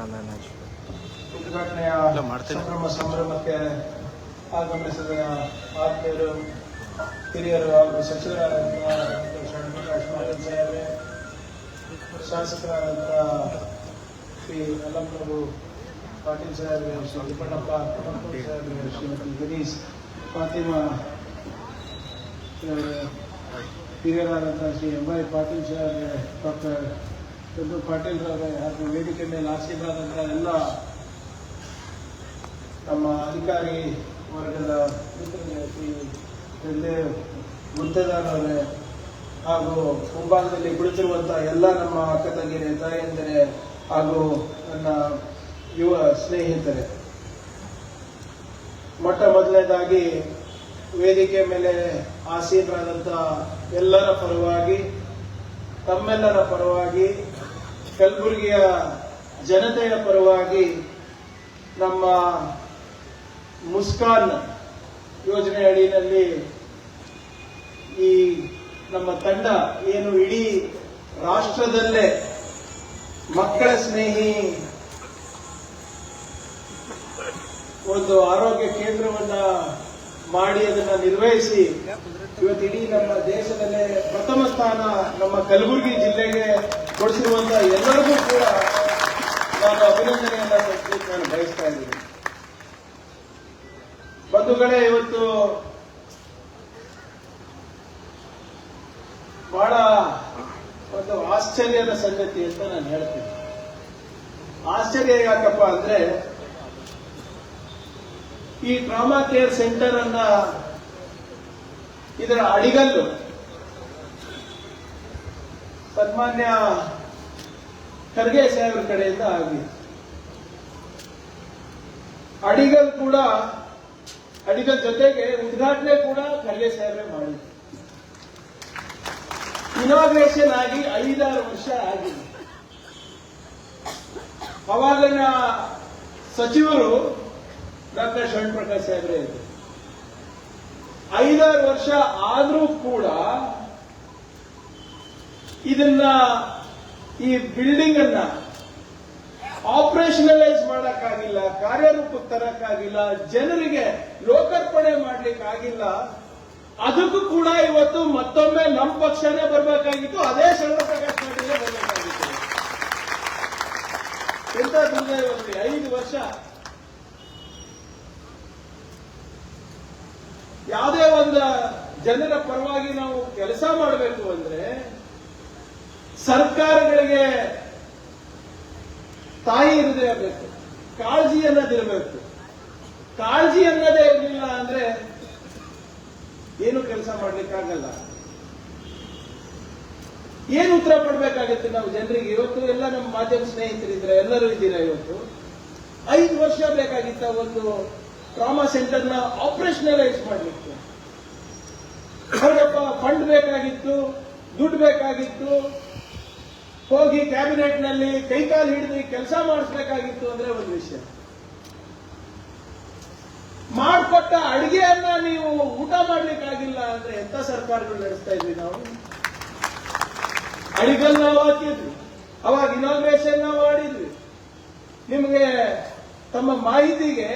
ಉದ್ಘಾಟನೆಯ ಸಂಭ್ರಮಕ್ಕೆ ಆಗಮಿಸಿದ ಆತ್ಮೀಯರು, ಹಿರಿಯರು ಹಾಗೂ ಸಚಿವರಾದಂತಹ ಸಾಹೇಬ್, ಶಾಸಕರಾದಂತಹ ಶ್ರೀ ಅಲ್ಲಂಪ್ರಭು ಪಾಟೀಲ್ ಸಾಹೇಬ್, ಶ್ರೀ ತಿಪ್ಪಣ್ಣಪ್ಪ ಸಾಹೇಬ್, ಶ್ರೀಮತಿ ಗಿರೀಶ್ ಫಾತಿಮಾ, ಹಿರಿಯರಾದಂತಹ ಶ್ರೀ ಎಂ.ವೈ. ಪಾಟೀಲ್ ಸಾಹೇಬ್, ಡಾಕ್ಟರ್ ಚಂದ್ರು ಪಾಟೀಲ್ ರವರೇ ಹಾಗೂ ವೇದಿಕೆ ಮೇಲೆ ಆಸೀನರಾದಂತಹ ಎಲ್ಲ ನಮ್ಮ ಅಧಿಕಾರಿ ವರ್ಗದ ಮಿತ್ರರೇ, ಶ್ರೀ ಗುತ್ತೇದಾರ್ ಅವರೇ ಹಾಗೂ ಮುಂಭಾಗದಲ್ಲಿ ಕುಳಿತಿರುವಂತಹ ಎಲ್ಲ ನಮ್ಮ ಅಕ್ಕ ತಂಗಿಯರೇ, ತಾಯಂದಿರೇ ಹಾಗೂ ನನ್ನ ಯುವ ಸ್ನೇಹಿತರೆ, ಮೊಟ್ಟ ಮೊದಲನೇದಾಗಿ ವೇದಿಕೆ ಮೇಲೆ ಆಸೀನರಾದಂತಹ ಎಲ್ಲರ ಪರವಾಗಿ, ತಮ್ಮೆಲ್ಲರ ಪರವಾಗಿ, ಕಲಬುರಗಿಯ ಜನತೆಯ ಪರವಾಗಿ ನಮ್ಮ ಮುಸ್ಕಾನ್ ಯೋಜನೆ ಅಡಿಯಲ್ಲಿ ಈ ನಮ್ಮ ತಂಡ ಏನು ಇಡೀ ರಾಷ್ಟ್ರದಲ್ಲೇ ಮಕ್ಕಳ ಸ್ನೇಹಿ ಒಂದು ಆರೋಗ್ಯ ಕೇಂದ್ರವನ್ನ ಮಾಡಿ ಅದನ್ನ ನಿರ್ವಹಿಸಿ ಇವತ್ತು ಇಡೀ ನಮ್ಮ ದೇಶದಲ್ಲೇ ಪ್ರಥಮ ಸ್ಥಾನ ನಮ್ಮ ಕಲಬುರಗಿ ಜಿಲ್ಲೆಗೆ ಕೊಡಿಸಿರುವಂತಹ ಎಲ್ಲರಿಗೂ ಕೂಡ ನಾನು ಅಭಿನಂದನೆಯನ್ನ ಸಲ್ಲಿಸಲಿಕ್ಕೆ ನಾನು ಬಯಸ್ತಾ ಇದ್ದೀನಿ. ಬಂಧುಗಳೇ, ಇವತ್ತು ಬಹಳ ಒಂದು ಆಶ್ಚರ್ಯದ ಸಂಗತಿ ಅಂತ ನಾನು ಹೇಳ್ತೀನಿ. ಆಶ್ಚರ್ಯ ಯಾಕಪ್ಪ ಅಂದ್ರೆ, ಈ ಟ್ರಾಮಾ ಕೇರ್ ಸೆಂಟರ್ ಅನ್ನ ಇದರ ಅಡಿಗಲ್ಲು ಸನ್ಮಾನ್ಯ ಖರ್ಗೆ ಸಾಹೇಬ್ರ ಕಡೆಯಿಂದ ಆಗಿದೆ. ಅಡಿಗಲ್ ಜೊತೆಗೆ ಉದ್ಘಾಟನೆ ಕೂಡ ಖರ್ಗೆ ಸಾಹೇಬ್ರೆ ಮಾಡಿದ್ರು. ಇನಾಗ್ರೇಷನ್ ಆಗಿ 5-6 ವರ್ಷ ಆಗಿದೆ. ಅವಾಗಿನ ಸಚಿವರು ಡಾಕ್ಟರ್ ಶರಣಪ್ರಕಾಶ್ ಸಾಹೇಬ್ರೆ ಇದ್ರು. 5-6 ವರ್ಷ ಆದ್ರೂ ಕೂಡ ಈ ಬಿಲ್ಡಿಂಗ್ ಅನ್ನ ಆಪರೇಷನಲೈಸ್ ಮಾಡಕ್ಕಾಗಿಲ್ಲ, ಕಾರ್ಯರೂಪಕ್ಕೆ ತರಕ್ಕಾಗಿಲ್ಲ, ಜನರಿಗೆ ಲೋಕಾರ್ಪಣೆ ಮಾಡ್ಲಿಕ್ಕಾಗಿಲ್ಲ. ಅದಕ್ಕೂ ಕೂಡ ಇವತ್ತು ಮತ್ತೊಮ್ಮೆ ನಮ್ಮ ಪಕ್ಷನೇ ಬರಬೇಕಾಗಿತ್ತು, ಅದೇ ಶರಣಪ್ರಕಾಶ್ ಪಾಟೀಲೇ ಬರಬೇಕಾಗಿತ್ತು. ಎಂತ ದುರ್ದೈವತ್ರಿ, 5 ವರ್ಷ ಯಾವುದೇ ಒಂದು ಜನರ ಪರವಾಗಿ ನಾವು ಕೆಲಸ ಮಾಡಬೇಕು ಅಂದ್ರೆ ಸರ್ಕಾರಗಳಿಗೆ ತಾಯಿ ಇರದೇ ಇರಬೇಕು, ಕಾಳಜಿ ಅನ್ನೋದಿರಬೇಕು. ಕಾಳಜಿ ಅನ್ನೋದೇ ಇರಲಿಲ್ಲ ಅಂದ್ರೆ ಏನು ಕೆಲಸ ಮಾಡ್ಲಿಕ್ಕಾಗಲ್ಲ. ಏನು ಉತ್ತರ ಕೊಡ್ಬೇಕಾಗುತ್ತೆ ನಾವು ಜನರಿಗೆ? ಇವತ್ತು ಎಲ್ಲ ನಮ್ಮ ಮಾಧ್ಯಮ ಸ್ನೇಹಿತರಿದ್ರೆ, ಎಲ್ಲರೂ ಇದ್ದೀರಾ. ಇವತ್ತು 5 ವರ್ಷ ಬೇಕಾಗಿತ್ತ ಒಂದು ಟ್ರಾಮಾ ಸೆಂಟರ್ನ ಆಪರೇಷನಲೈಸ್ ಮಾಡಲಿಕ್ಕೆ? ಹೌದಪ್ಪ, ಫಂಡ್ ಬೇಕಾಗಿತ್ತು, ದುಡ್ಡು ಬೇಕಾಗಿತ್ತು, ಹೋಗಿ ಕ್ಯಾಬಿನೆಟ್ ನಲ್ಲಿ ಕೈಕಾಲು ಹಿಡಿದು ಕೆಲಸ ಮಾಡಿಸ್ಬೇಕಾಗಿತ್ತು ಅಂದ್ರೆ ಒಂದು ವಿಷಯ. ಮಾಡಿಕೊಟ್ಟ ಅಡಿಗೆಯನ್ನ ನೀವು ಊಟ ಮಾಡ್ಲಿಕ್ಕಾಗಿಲ್ಲ ಅಂದ್ರೆ ಎಂತ ಸರ್ಕಾರಗಳು ನಡೆಸ್ತಾ ಇದ್ವಿ ನಾವು? ಅಡಿಗಲ್ ನಾವು ಹಾಕಿದ್ವಿ, ಅವಾಗ ಇನಾಗ್ರೇಷನ್ ನಾವು ಮಾಡಿದ್ವಿ. ನಿಮಗೆ ತಮ್ಮ ಮಾಹಿತಿಗೆ,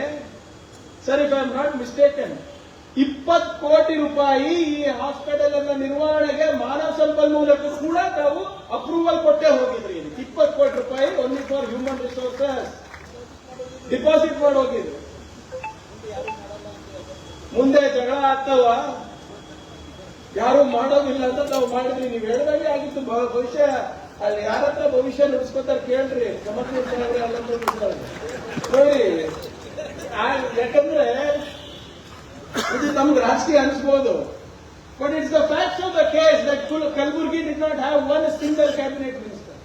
sir if I am not mistaken, 20 ಕೋಟಿ ರೂಪಾಯಿ ಈ ಹಾಸ್ಪಿಟಲ್ ಅನ್ನ ನಿರ್ವಹಣೆಗೆ ಮಾನವ ಸಂಪನ್ಮೂಲಕ್ಕೂ ಕೂಡ ನಾವು ಅಪ್ರೂವಲ್ ಕೊಟ್ಟೇ ಹೋಗಿದ್ರಿ. 20 ಕೋಟಿ ರೂಪಾಯಿ only for human resources deposit ಮಾಡಿ ಹೋಗಿದ್ರಿ. ಮುಂದೆ ಜಗಳ ಆಗ್ತಾವ, ಯಾರು ಮಾಡೋದಿಲ್ಲ ಅಂತ ನಾವು ಮಾಡಿದ್ರಿ. ನೀವು ಹೇಳಿದಾಗೆ ಆಗಿತ್ತು. ಬಹುಶಃ ಅಲ್ಲಿ ಯಾರ ಹತ್ರ ಭವಿಷ್ಯ ನುಡಿಸ್ಕೊತಾರೆ ಕೇಳ್ರಿ, ಸಮರ್ಥನೆ ಸಾಹೇಬ್ರೆ ಅಲ್ಲ ನೋಡಿ. ಯಾಕಂದ್ರೆ ಇದು ನಮ್ಗೆ ರಾಜಕೀಯ ಅನಿಸ್ಬೋದು, but it's the facts of the case that Kalaburagi did not have one single cabinet minister.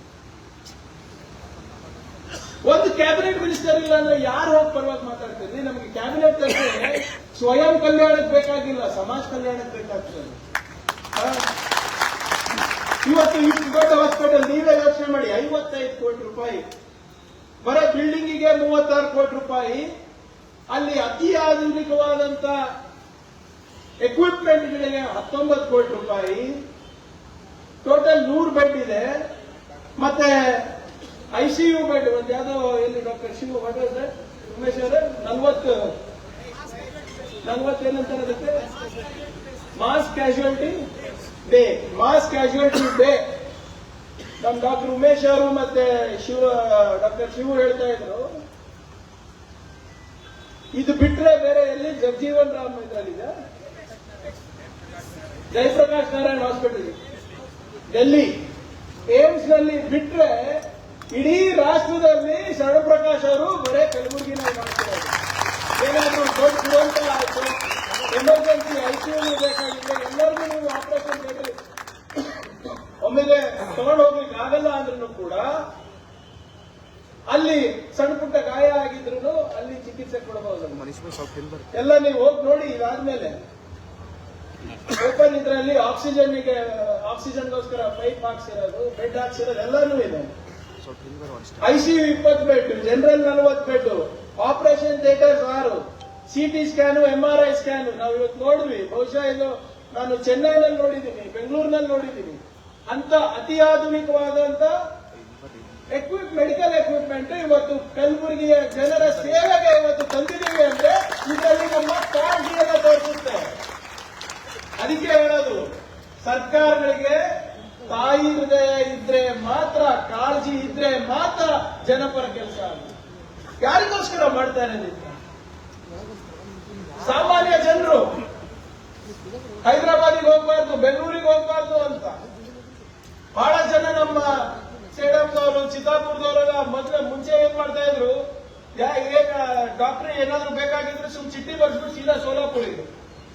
ಒಂದು ಕ್ಯಾಬಿನೆಟ್ ಮಿನಿಸ್ಟರ್ ಇಲ್ಲ ಅಂದ್ರೆ ಯಾರು ಹೋಗಿ ಪರವಾಗಿ ಮಾತಾಡ್ತೀರಿ? ನಮಗೆ ಕ್ಯಾಬಿನೆಟ್ ಅಂದ್ರೆ ಸ್ವಯಂ ಕಲ್ಯಾಣಕ್ಕೆ ಬೇಕಾಗಿಲ್ಲ, ಸಮಾಜ ಕಲ್ಯಾಣಕ್ಕೆ ಬೇಕಾಗ್ತದೆ. ಇವತ್ತು ಇಷ್ಟು ದೊಡ್ಡ ಹಾಸ್ಪಿಟಲ್ ನೀವೇ ಯೋಚನೆ ಮಾಡಿ, 55 ಕೋಟಿ ರೂಪಾಯಿ ಬರೀ ಬಿಲ್ಡಿಂಗಿಗೆ, 36 ಕೋಟಿ ರೂಪಾಯಿ, ಅಲ್ಲಿ ಅತಿ ಆಧುನಿಕವಾದಂತ ಎಕ್ವಿಪ್ಮೆಂಟ್ಗಳಿಗೆ 19 ಕೋಟಿ ರೂಪಾಯಿ, ಟೋಟಲ್ 100 ಬೆಡ್ ಇದೆ. ಮತ್ತೆ ICU ಬೆಡ್ ಒಂದು ಯಾವ್ದೋ ಎಲ್ಲಿ ಡಾಕ್ಟರ್ ಶಿವ ಉಮೇಶ್ ಅವರೇ 40 ಏನಂತಾರೆ ಅದಕ್ಕೆ ಮಾಸ್ ಕ್ಯಾಶುಯಾಲಿಟಿ ಡೇ ನಮ್ ಡಾಕ್ಟರ್ ಉಮೇಶ್ ಅವರು ಮತ್ತೆ ಡಾಕ್ಟರ್ ಶಿವ ಹೇಳ್ತಾ ಇದ್ರು. ಇದು ಬಿಟ್ರೆ ಬೇರೆ ಎಲ್ಲಿ ಜಗಜೀವನ್ ರಾಮ್ ಇದ್ರಲ್ಲಿದೆ, ಜಯಪ್ರಕಾಶ್ ನಾರಾಯಣ್ ಹಾಸ್ಪಿಟಲ್ ಡೆಲ್ಲಿ, ಏಮ್ಸ್ ನಲ್ಲಿ ಬಿಟ್ರೆ ಇಡೀ ರಾಷ್ಟ್ರದಲ್ಲಿ ಶರಣಪ್ರಕಾಶ್ ಅವರು ಬರೇ ಕಲಬುರಗಿನಲ್ಲಿ ಮಾಡ್ತಿರೋದು. ಏನಾದ್ರೂ ದೊಡ್ಡ ದುರಂತ ಆಯ್ತು, ಎಮರ್ಜೆನ್ಸಿ ICU ಬೇಕಾಗಿದ್ರೆ ಎಲ್ಲರಿಗೂ ನೀವು ಆಪರೇಷನ್ ಥಿಯೇಟರ್ ಒಮ್ಮೆಲೆ ತಗೊಂಡು ಹೋಗ್ಲಿಕ್ಕೆ ಆಗಲ್ಲ ಅಂದ್ರೂ ಕೂಡ ಅಲ್ಲಿ ಸಣ್ಣ ಪುಟ್ಟ ಗಾಯ ಆಗಿದ್ರು ಅಲ್ಲಿ ಚಿಕಿತ್ಸೆ ಕೊಡಬಹುದು. ಎಲ್ಲ ನೀವು ಹೋಗಿ ನೋಡಿ. ಇದಾದ್ಮೇಲೆ ಓಪನ್ ಇದ್ರಲ್ಲಿ ಆಕ್ಸಿಜನ್ಗೋಸ್ಕರ ಪೈಪ್ ಹಾಕ್ಸಿರೋದು, ಬೆಡ್ ಹಾಕ್ಸಿರೋದು ಎಲ್ಲಾನು ಇದೆ. ICU 20 bed, general 40 bed, operation theatres 6, CT scan, MRI scan ನಾವು ಇವತ್ತು ನೋಡಿದ್ವಿ. ಬಹುಶಃ ಇದು ನಾನು ಚೆನ್ನೈನಲ್ಲಿ ನೋಡಿದ್ದೀನಿ, ಬೆಂಗಳೂರಿನಲ್ಲಿ ನೋಡಿದ್ದೀನಿ. ಅಂತ ಅತಿ ಆಧುನಿಕವಾದಂತ ಮೆಡಿಕಲ್ ಎಕ್ವಿಪ್ಮೆಂಟ್ ಇವತ್ತು ಕಲಬುರಗಿಯ ಜನರ ಸೇವೆಗೆ ಇವತ್ತು ತಂದಿದ್ದೀವಿ ಅಂದ್ರೆ ಇದರಲ್ಲಿ ನಮ್ಮ ಕಾಳಜಿಯನ್ನು ತೋರಿಸುತ್ತೆ. ಅದಕ್ಕೆ ಹೇಳೋದು, ಸರ್ಕಾರಗಳಿಗೆ ತಾಯಿ ಹೃದಯ ಇದ್ರೆ ಮಾತ್ರ, ಕಾಳಜಿ ಇದ್ರೆ ಮಾತ್ರ ಜನಪರ ಕೆಲಸ ಆಗುತ್ತೆ. ಯಾರಿಗೋಸ್ಕರ ಮಾಡ್ತಾರೆ ಅಂತ ಸಾಮಾನ್ಯ ಜನರು ಹೈದರಾಬಾದಿಗೆ ಹೋಗ್ಬಾರ್ದು, ಬೆಂಗಳೂರಿಗೆ ಹೋಗ್ಬಾರ್ದು ಅಂತ ಬಹಳ ಜನ ನಮ್ಮ ಸೇಡಂದವರು, ಚಿತ್ತಾಪುರದವರೆಲ್ಲ ಮುಂಚೆ ಏನ್ ಮಾಡ್ತಾ ಇದ್ರು, ಡಾಕ್ಟರ್ ಏನಾದ್ರು ಬೇಕಾಗಿದ್ರೆ ಸುಮ್ ಚಿಟ್ಟಿ ಬರ್ಸ್ಬಿಟ್ಟು ಸೀದಾ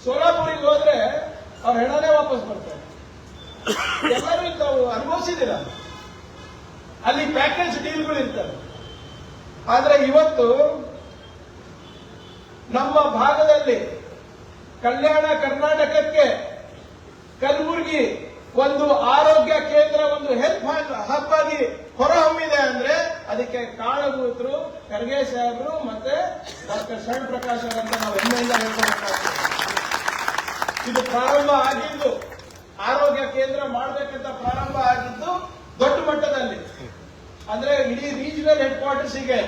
ಸೋಲಾಪುರಿಗೆ ಹೋದ್ರೆ ಅವ್ರ ಹೆಣನೇ ವಾಪಸ್ ಬರ್ತಾರೆ. ಎಲ್ಲರೂ ತಾವು ಅನುಭವಿಸಿದ್ದೀರ, ಅಲ್ಲಿ ಪ್ಯಾಕೇಜ್ ಡೀಲ್ಗಳು ಇರ್ತವೆ. ಆದ್ರೆ ಇವತ್ತು ನಮ್ಮ ಭಾಗದಲ್ಲಿ ಕಲ್ಯಾಣ ಕರ್ನಾಟಕಕ್ಕೆ ಕಲಬುರಗಿ ಒಂದು ಆರೋಗ್ಯ ಕೇಂದ್ರ, ಒಂದು ಹೆಲ್ತ್ ಹಬ್ ಆಗಿ ಹೊರಹೊಮ್ಮಿದೆ ಅಂದ್ರೆ ಅದಕ್ಕೆ ಕಾರಣಭೂತರು ಖರ್ಗೆ ಸಾಹೇಬರು ಮತ್ತೆ ಡಾಕ್ಟರ್ ಶರಣಪ್ರಕಾಶ್ ಅವರಂತ ನಾವು ಹೆಮ್ಮೆಯಿಂದ ಹೇಳ್ಕೊಬೇಕಾಗ್ತದೆ. ಇದು ಪ್ರಾರಂಭ ಆಗಿದ್ದು, ಆರೋಗ್ಯ ಕೇಂದ್ರ ಮಾಡಬೇಕಂತ ಪ್ರಾರಂಭ ಆಗಿದ್ದು ದೊಡ್ಡ ಮಟ್ಟದಲ್ಲಿ, ಅಂದ್ರೆ ಇಡೀ ರೀಜನಲ್ ಹೆಡ್ ಕ್ವಾರ್ಟರ್ಸ್ಗೆ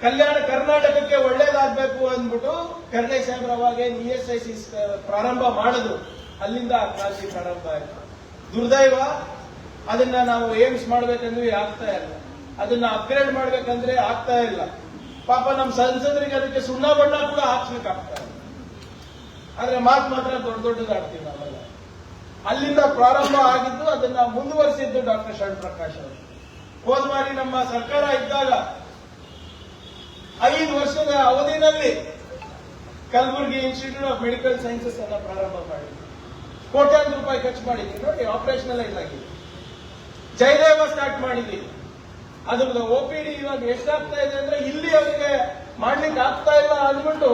ಕಲ್ಯಾಣ ಕರ್ನಾಟಕಕ್ಕೆ ಒಳ್ಳೇದಾಗಬೇಕು ಅಂದ್ಬಿಟ್ಟು ಖರ್ಗೆ ಸಾಹೇಬ್ರ ಅವಾಗ ESIC ಪ್ರಾರಂಭ ಮಾಡಿದ್ರು. ಅಲ್ಲಿಂದ ಕ್ರಾಂತಿ ಪ್ರಾರಂಭ ಆಯಿತು. ದುರ್ದೈವ, ಅದನ್ನ ನಾವು ಏಮ್ಸ್ ಮಾಡ್ಬೇಕಂದ್ರೆ ಆಗ್ತಾ ಇಲ್ಲ, ಅದನ್ನ ಅಪ್ಗ್ರೇಡ್ ಮಾಡ್ಬೇಕಂದ್ರೆ ಆಗ್ತಾ ಇಲ್ಲ. ಪಾಪ ನಮ್ಮ ಸಂಸದರಿಗೆ ಅದಕ್ಕೆ ಸುಣ್ಣ ಬಣ್ಣ ಕೂಡ ಹಾಕ್ಸ್ಬೇಕಾಗ್ತಾ ಇಲ್ಲ. ಆದ್ರೆ ಮಾತ್ರ ದೊಡ್ಡದಾಗ್ತೀವಿ ನಾವೆಲ್ಲ. ಅಲ್ಲಿಂದ ಪ್ರಾರಂಭ ಆಗಿದ್ದು, ಅದನ್ನ ಮುಂದುವರಿಸಿದ್ದು ಡಾಕ್ಟರ್ ಶರಣಪ್ರಕಾಶ್ ಅವರು. ಹೋದ ಬಾರಿ ನಮ್ಮ ಸರ್ಕಾರ ಇದ್ದಾಗ 5 ವರ್ಷದ ಅವಧಿನಲ್ಲಿ Kalaburagi institute of medical sciences ಅನ್ನ ಪ್ರಾರಂಭ ಮಾಡಿದ್ವಿ. ಕೋಟ್ಯಾಂತರ ರೂಪಾಯಿ ಖರ್ಚು ಮಾಡಿದ್ವಿ ನೋಡಿ, ಆಪರೇಷನಲೈಸ್ ಆಗಿದೆ. ಜಯದೇವ ಸ್ಟಾರ್ಟ್ ಮಾಡಿದ್ವಿ. ಅದ್ರದ್ದು OPD ಇವಾಗ ಎಷ್ಟಾಗ್ತಾ ಇದೆ ಅಂದ್ರೆ ಇಲ್ಲಿ ಅವರಿಗೆ ಮಾಡ್ಲಿಕ್ಕೆ ಆಗ್ತಾ ಇಲ್ಲ ಅಂದ್ಬಿಟ್ಟು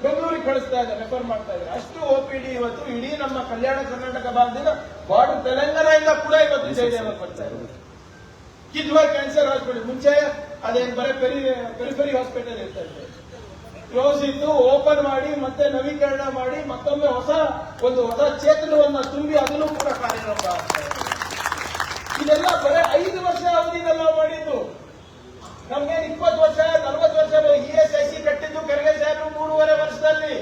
ಬೆಂಗಳೂರಿಗೆ ಕಳಿಸ್ತಾ ಇದ್ದಾರೆ, ರೆಫರ್ ಮಾಡ್ತಾ ಇದ್ದಾರೆ. ಅಷ್ಟು OPD ಇವತ್ತು ಇಡೀ ನಮ್ಮ ಕಲ್ಯಾಣ ಕರ್ನಾಟಕ ಭಾಗದಿಂದ ಬಾರ್ಡರ್ ತೆಲಂಗಾಣದಿಂದ ಕೂಡ ಇವತ್ತು ಜಯದೇವ ಬರ್ತಾ ಇದೆ. ಕಿದ್ವಾಯ್ ಕ್ಯಾನ್ಸರ್ ಹಾಸ್ಪಿಟಲ್ ಮುಂಚೆ ಅದೇನು ಬರೀ ಪೆರಿಫೆರಿ ಹಾಸ್ಪಿಟಲ್ ಇರ್ತಾ ಇದೆ, ಕ್ಲೋಸ್ ಇದ್ದು ಓಪನ್ ಮಾಡಿ ಮತ್ತೆ ನವೀಕರಣ ಮಾಡಿ ಮತ್ತೊಮ್ಮೆ ಹೊಸ ಚೇತನವನ್ನ ತುಂಬಿ ಅದನ್ನು ಕೂಡ ಕಾರ್ಯಾರಂಭ ಆಗ್ತಾ ಇದೆ. ಇದೆಲ್ಲ ಬರೀ 5 ವರ್ಷ ಅವಧಿನಲ್ಲಿ ನಾವು ಮಾಡಿದ್ದು. ನಮ್ಗೆ 20 ವರ್ಷ 40 ವರ್ಷ ESIC ಕಟ್ಟಿದ್ದು ಖರ್ಗೆ ಸಾಹೇಬರು 3.5 ವರ್ಷದಲ್ಲಿ,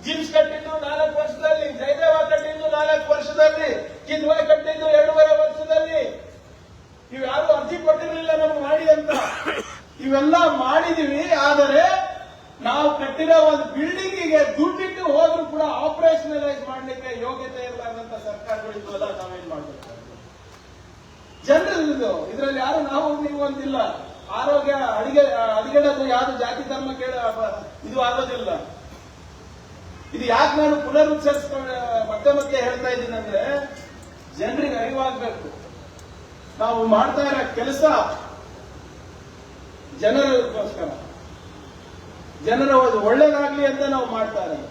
ಜಿಮ್ಸ್ ಕಟ್ಟಿದ್ದು 4 ವರ್ಷದಲ್ಲಿ, ಜಯದೇವ ಕಟ್ಟಿದ್ದು 4 ವರ್ಷದಲ್ಲಿ, ಕಿದ್ವಾಯ್ ಕಟ್ಟಿದ್ದು 2.5 ವರ್ಷದಲ್ಲಿ. ಇವು ಯಾರು ಅರ್ಜಿ ಕೊಟ್ಟಿರಲಿಲ್ಲ ನಮ್ಗೆ ಮಾಡಿ ಅಂತ. ಇವೆಲ್ಲ ಮಾಡಿದೀವಿ. ಆದರೆ ನಾವು ಕಟ್ಟಿರೋ ಒಂದು ಬಿಲ್ಡಿಂಗಿಗೆ ದುಡ್ಡಿಟ್ಟು ಹೋದ್ರೂ ಕೂಡ ಆಪರೇಷನಲೈಸ್ ಮಾಡಲಿಕ್ಕೆ ಯೋಗ್ಯತೆ ಇರಲಾರ್ದಂತ ಸರ್ಕಾರಗಳು ಇದ್ವಲ್ಲ, ನಾವೇನ್ ಮಾಡಬೇಕು? ಜನರದ್ದು ಇದರಲ್ಲಿ ಯಾರು ನಾವು ನೀವು ಅಂತಿಲ್ಲ. ಆರೋಗ್ಯ ಅಡಿಗೆಳದು ಯಾರು ಜಾತಿ ಧರ್ಮ ಇದು ಆಗೋದಿಲ್ಲ. ಇದು ಯಾಕೆ ನಾನು ಪುನರುಚ್ಚರಿಸ್ಕೊಂಡು ಮತ್ತೆ ಹೇಳ್ತಾ ಇದ್ದೀನಿ ಅಂದ್ರೆ, ಜನರಿಗೆ ಅರಿವಾಗಬೇಕು. ನಾವು ಮಾಡ್ತಾ ಇರೋ ಕೆಲಸ ಜನರಿಗೋಸ್ಕರ, ಜನರ ಒಳ್ಳೇದಾಗ್ಲಿ ಅಂತ ನಾವು ಮಾಡ್ತಾ ಇರೋದು.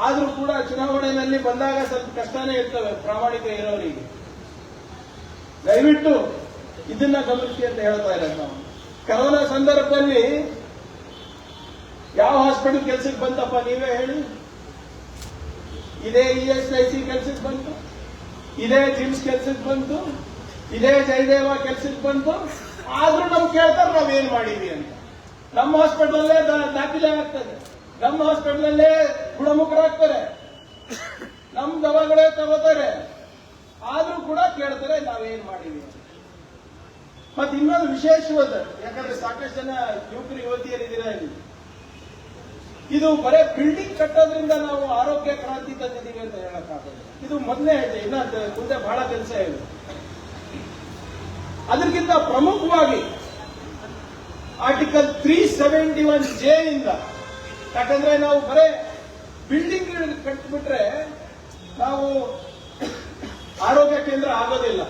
ಆದ್ರೂ ಕೂಡ ಚುನಾವಣೆಯಲ್ಲಿ ಬಂದಾಗ ಸ್ವಲ್ಪ ಕಷ್ಟನೇ ಇರ್ತವೆ ಪ್ರಾಮಾಣಿಕ ಇರೋರಿಗೆ. ದಯವಿಟ್ಟು ಇದನ್ನ ಗಮನಿಸಿ ಅಂತ ಹೇಳ್ತಾ ಇರೋದು ನಾವು. ಕರೋನಾ ಸಂದರ್ಭದಲ್ಲಿ ಯಾವ ಹಾಸ್ಪಿಟಲ್ ಕೆಲ್ಸಕ್ಕೆ ಬಂತಪ್ಪ ನೀವೇ ಹೇಳಿ? ಇದೇ ESIC ಕೆಲ್ಸಕ್ಕೆ ಬಂತು, ಇದೇ ಜಿಮ್ಸ್ ಕೆಲ್ಸಕ್ಕೆ ಬಂತು, ಇದೇ ಜಯದೇವ ಕೆಲ್ಸಕ್ಕೆ ಬಂತು. ಆದ್ರೂ ನಮ್ಗೆ ಕೇಳ್ತಾರೆ ನಾವೇನ್ ಮಾಡೀವಿ ಅಂತ. ನಮ್ಮ ಹಾಸ್ಪಿಟಲ್ ದಾಖಲೆ ಆಗ್ತದೆ, ನಮ್ಮ ಹಾಸ್ಪಿಟಲ್ ಗುಣಮುಖರಾಗ್ತಾರೆ, ನಮ್ ದವಾಗಳೇ ತಗೋತಾರೆ, ಆದ್ರೂ ಕೂಡ ಕೇಳ್ತಾರೆ ನಾವೇನ್ ಮಾಡೀವಿ ಅಂತ. ಮತ್ತೆ ಇನ್ನೊಂದು ವಿಶೇಷವಾದ, ಯಾಕಂದ್ರೆ ಸಾಕಷ್ಟು ಜನ ಯುವಕರು ಯುವತಿಯರಿದ್ದೀರಾ ಇಲ್ಲಿ, ಇದು ಬರೇ ಬಿಲ್ಡಿಂಗ್ ಕಟ್ಟೋದ್ರಿಂದ ನಾವು ಆರೋಗ್ಯ ಕ್ರಾಂತಿ ತಂದಿದ್ದೀವಿ ಅಂತ ಹೇಳಕ್ಕಾಗಲ್ಲ. ಇದು ಮೊದಲೇ ಹೆಜ್ಜೆ, ಇನ್ನ ಮುಂದೆ ಬಹಳ ಕೆಲಸ ಇದೆ. ಅದಕ್ಕಿಂತ ಪ್ರಮುಖವಾಗಿ ಆರ್ಟಿಕಲ್ 371J ಇಂದ, ಯಾಕಂದ್ರೆ ನಾವು ಬರೇ ಬಿಲ್ಡಿಂಗ್ ಕಟ್ಟಿಬಿಟ್ರೆ ನಾವು ಆರೋಗ್ಯ ಕೇಂದ್ರ ಆಗೋದಿಲ್ಲ.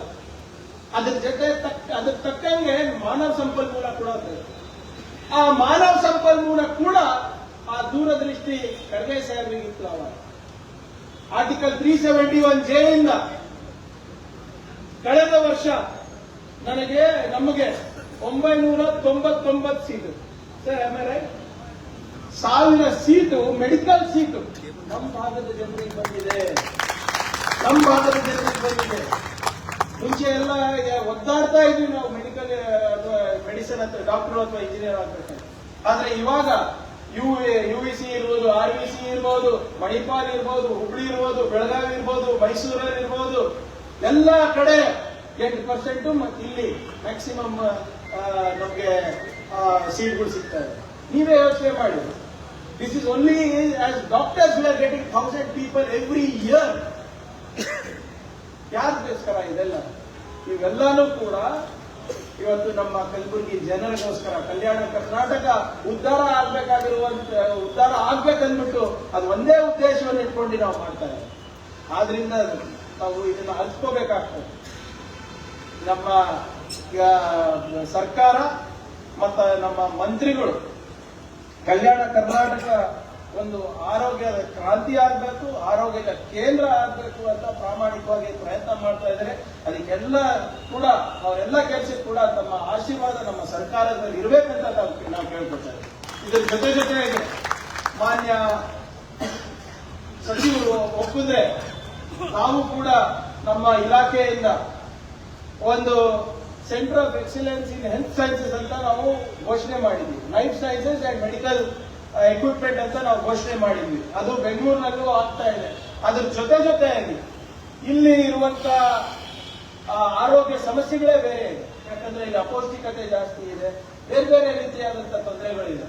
ಅದ್ರ ಜೊತೆ ಅದಕ್ಕೆ ತಕ್ಕಂಗೆ ಮಾನವ ಸಂಪನ್ಮೂಲ ಕೂಡ ಬೇಕು. ಆ ಮಾನವ ಸಂಪನ್ಮೂಲ ಕೂಡ ಆ ದೂರದೃಷ್ಟಿ ಖರ್ಗೆ ಸಾಹೇಬರಿಗಿತ್ತು. ಅವಾಗ ಆರ್ಟಿಕಲ್ 371J ಇಂದ ಕಳೆದ ವರ್ಷ ನಮಗೆ 999 ಸೀಟು, ಸರ್ ಆಮೇಲೆ 1000 ಸೀಟು ಮೆಡಿಕಲ್ ಸೀಟು ನಮ್ಮ ಭಾಗದ ಜನರಿಗೆ ಬಂದಿದೆ. ಮುಂಚೆ ಎಲ್ಲ ಒದ್ದಾಡ್ತಾ ಇದ್ವಿ ನಾವು ಮೆಡಿಕಲ್ ಅಥವಾ ಮೆಡಿಸಿನ್ ಅಥವಾ ಡಾಕ್ಟರ್ ಅಥವಾ ಇಂಜಿನಿಯರ್ ಆಗ್ಬೇಕು. ಆದ್ರೆ ಇವಾಗ UVC ಇರ್ಬೋದು, RVC ಇರ್ಬೋದು, ಮಣಿಪಾಲ್ ಇರ್ಬೋದು, ಹುಬ್ಳಿ ಇರ್ಬೋದು, ಬೆಳಗಾವಿ ಇರ್ಬೋದು, ಮೈಸೂರಲ್ಲಿ ಇರ್ಬೋದು, ಎಲ್ಲ ಕಡೆ 8% ಮತ್ತೆ ಇಲ್ಲಿ ಮ್ಯಾಕ್ಸಿಮಮ್ ನಮಗೆ ಸೀಟ್ಗಳು ಸಿಗ್ತವೆ. ನೀವೇ ಯೋಚನೆ ಮಾಡಿ, this is only as doctors we are getting 1000 people every year. ಯಾರಿಗೋಸ್ಕರ ಇದೆಲ್ಲ? ಇವೆಲ್ಲಾನು ಕೂಡ ಇವತ್ತು ನಮ್ಮ ಕಲಬುರಗಿ ಜನರಿಗೋಸ್ಕರ, ಕಲ್ಯಾಣ ಕರ್ನಾಟಕ ಉದ್ಧಾರ ಆಗ್ಬೇಕಂದ್ಬಿಟ್ಟು ಅದು ಒಂದೇ ಉದ್ದೇಶವನ್ನು ಇಟ್ಕೊಂಡು ನಾವು ಮಾಡ್ತಾ ಇದ್ದೀವಿ. ಆದ್ರಿಂದ ನಾವು ಇದನ್ನ ಅರಿಸ್ಕೋಬೇಕಾಗ್ತದೆ. ನಮ್ಮ ಸರ್ಕಾರ ಮತ್ತು ನಮ್ಮ ಮಂತ್ರಿಗಳು ಕಲ್ಯಾಣ ಕರ್ನಾಟಕ ಒಂದು ಆರೋಗ್ಯದ ಕ್ರಾಂತಿ ಆಗಬೇಕು, ಆರೋಗ್ಯದ ಕೇಂದ್ರ ಆಗಬೇಕು ಅಂತ ಪ್ರಾಮಾಣಿಕವಾಗಿ ಪ್ರಯತ್ನ ಮಾಡ್ತಾ ಇದ್ದಾರೆ. ಅದಕ್ಕೆಲ್ಲ ಕೂಡ ಅವರೆಲ್ಲ ಕೆಲಸಕ್ಕೆ ಕೂಡ ತಮ್ಮ ಆಶೀರ್ವಾದ ನಮ್ಮ ಸರ್ಕಾರದಲ್ಲಿ ಇರಬೇಕಂತ ನಾವು ಕೇಳ್ಕೊಳ್ತಾ ಇದ್ದೀವಿ. ಇದ್ರ ಜೊತೆಗೆ ಮಾನ್ಯ ಸಚಿವರು ಒಪ್ಪಿದ್ರೆ ನಾವು ಕೂಡ ನಮ್ಮ ಇಲಾಖೆಯಿಂದ ಒಂದು centre of excellence in health sciences ಅಂತ ನಾವು ಘೋಷಣೆ ಮಾಡಿದ್ವಿ. Life sciences and medical equipment ಅಂತ ನಾವು ಘೋಷಣೆ ಮಾಡಿದ್ವಿ. ಅದು ಬೆಂಗಳೂರಿನಲ್ಲೂ ಆಗ್ತಾ ಇದೆ. ಅದ್ರ ಜೊತೆಯಾಗಿ ಇಲ್ಲಿ ಇರುವಂತ ಆರೋಗ್ಯ ಸಮಸ್ಯೆಗಳೇ ಬೇರೆ ಇದೆ. ಯಾಕಂದ್ರೆ ಇಲ್ಲಿ ಅಪೌಷ್ಟಿಕತೆ ಜಾಸ್ತಿ ಇದೆ, ಬೇರೆ ಬೇರೆ ರೀತಿಯಾದಂತಹ ತೊಂದರೆಗಳಿದೆ.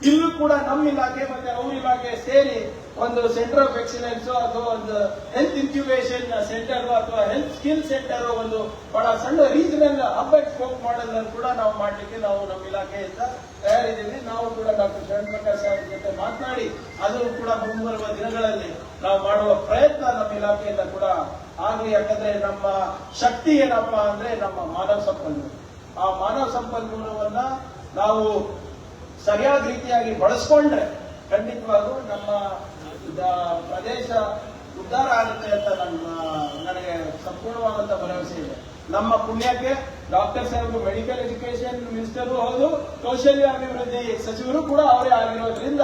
ಇಲ್ಲೂ ಕೂಡ ನಮ್ಮ ಇಲಾಖೆ ಮತ್ತೆ ಅವ್ರ ಇಲಾಖೆ ಸೇರಿ ಒಂದು ಸೆಂಟರ್ ಆಫ್ ಎಕ್ಸಲೆನ್ಸ್ ಅಥವಾ ಒಂದು ಹೆಲ್ತ್ ಇನ್ಕ್ಯುಬೇಷನ್ ಸೆಂಟರ್ ಅಥವಾ ಹೆಲ್ತ್ ಸ್ಕಿಲ್ ಸೆಂಟರ್ ಒಂದು ಬಹಳ ಸಣ್ಣ regional hub and spoke model ಅನ್ನು ಕೂಡ ನಾವು ಮಾಡಲಿಕ್ಕೆ ನಾವು ನಮ್ಮ ಇಲಾಖೆಯಿಂದ ತಯಾರಿದ್ದೀವಿ. ನಾವು ಕೂಡ ಡಾಕ್ಟರ್ ಶರಣ್ ಪ್ರಕಾಶ್ ಅವರ ಜೊತೆ ಮಾತನಾಡಿ ಅದು ಕೂಡ ಮುಂಬರುವ ದಿನಗಳಲ್ಲಿ ನಾವು ಮಾಡುವ ಪ್ರಯತ್ನ ನಮ್ಮ ಇಲಾಖೆಯಿಂದ ಕೂಡ ಆಗಲಿ. ಯಾಕಂದ್ರೆ ನಮ್ಮ ಶಕ್ತಿ ಏನಪ್ಪಾ ಅಂದ್ರೆ ನಮ್ಮ ಮಾನವ ಸಂಪನ್ಮೂಲ. ಆ ಮಾನವ ಸಂಪನ್ಮೂಲವನ್ನ ನಾವು ಸರಿಯಾದ ರೀತಿಯಾಗಿ ಬಳಸ್ಕೊಂಡ್ರೆ ಖಂಡಿತವಾಗೂ ನಮ್ಮ ಪ್ರದೇಶ ಉದ್ಧಾರ ಆಗುತ್ತೆ ಅಂತ ನನಗೆ ಸಂಪೂರ್ಣವಾದಂತಹ ಭರವಸೆ ಇದೆ. ನಮ್ಮ ಪುಣ್ಯಕ್ಕೆ ಡಾಕ್ಟರ್ ಸಾಹೇಬರು ಮೆಡಿಕಲ್ ಎಜುಕೇಶನ್ ಮಿನಿಸ್ಟರು ಹೌದು, ಕೌಶಲ್ಯ ಅಭಿವೃದ್ಧಿ ಸಚಿವರು ಕೂಡ ಅವರೇ ಆಗಿರೋದ್ರಿಂದ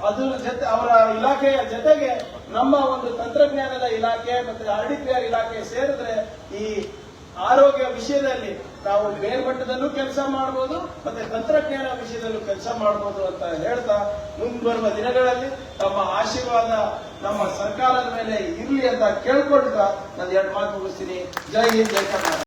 ಅದ್ರ ಜೊತೆ ಅವರ ಇಲಾಖೆಯ ಜೊತೆಗೆ ನಮ್ಮ ಒಂದು ತಂತ್ರಜ್ಞಾನದ ಇಲಾಖೆ ಮತ್ತೆ RDPR ಇಲಾಖೆ ಸೇರಿದ್ರೆ ಈ ಆರೋಗ್ಯ ವಿಷಯದಲ್ಲಿ ನಾವು ಮೇಲ್ಮಟ್ಟದಲ್ಲೂ ಕೆಲಸ ಮಾಡಬಹುದು ಮತ್ತೆ ತಂತ್ರಜ್ಞಾನ ವಿಷಯದಲ್ಲೂ ಕೆಲಸ ಮಾಡಬಹುದು ಅಂತ ಹೇಳ್ತಾ ಮುಂಬರುವ ದಿನಗಳಲ್ಲಿ ತಮ್ಮ ಆಶೀರ್ವಾದ ನಮ್ಮ ಸರ್ಕಾರದ ಮೇಲೆ ಇರಲಿ ಅಂತ ಕೇಳ್ಕೊಳ್ತಾ ನಾನು 2 ಮಾತು ಮುಗಿಸ್ತೀನಿ. ಜೈ ಹಿಂದ್, ಜೈ ಕರ್ನಾಟಕ.